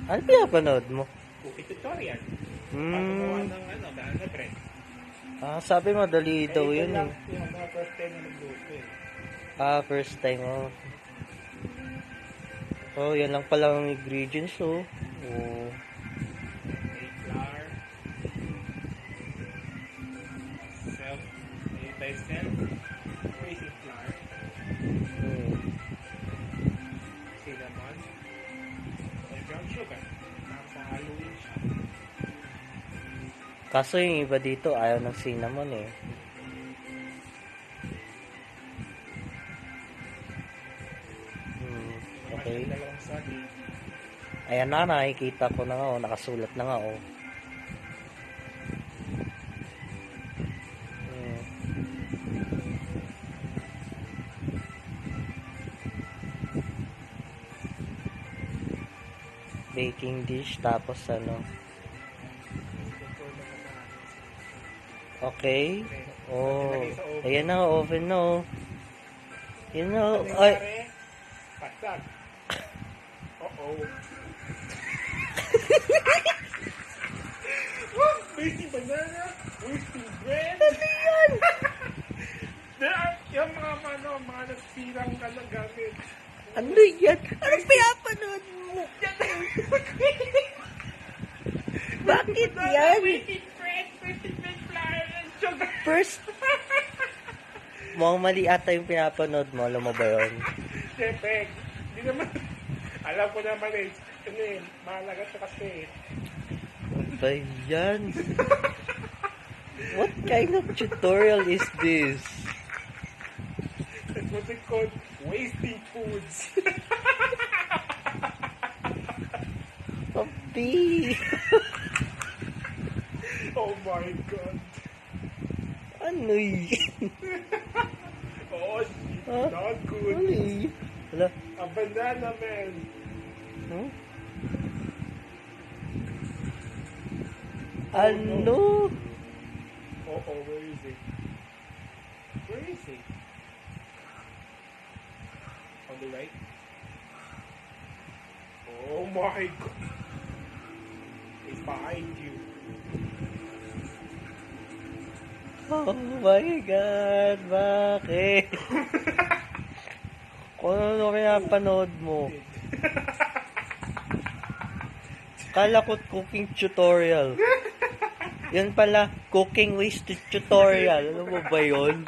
Ano pinapanood mo? Cooking tutorial. Paano gumawa ng banana bread. Sabi madali daw ito yun lang eh. yung mga first time na nagluto eh. First time oh. Oh, yan lang pala ang ingredients oh. Oh. May flour. Self raising flour. Cinnamon. And brown sugar. Tapos haluin siya. Kaso yung iba dito ayaw ng cinnamon eh. Okay. Dalawang saging. Ayan na, nakikita ko na nga oh. Nakasulat na nga oh. Baking dish tapos ano. Okay. Oh, ayan na oven na oh. Yan na oh. Ay. Patag. Uh-oh. Wasting banana. Wasting bread. Ano yan? Yung mga nagsirang ka ng gamit. Ano yan? Ano pinapanood mo? Bakit yan? Wasting bread flour and sugar. First, mukhang mali ata yung pinapanood mo. Alam mo ba yun? Siyempre, hindi naman. Alam ko naman eh. Ano eh, mahalaga siya kasi. Ano ba yan? What kind of tutorial is this? That's what they call wasting foods. Papi! Oh my God. Ano yan? Oh, Huh? not good. Ano yan? Wala. A banana man. Huh? Ano? Oh, where is it? Where is it? On the right? Oh my God. It's behind you. Oh my God, bakit? Kung ano pinapanood mo? Kala ko cooking tutorial. Yan pala, cooking ways tutorial. Ano mo ba yun?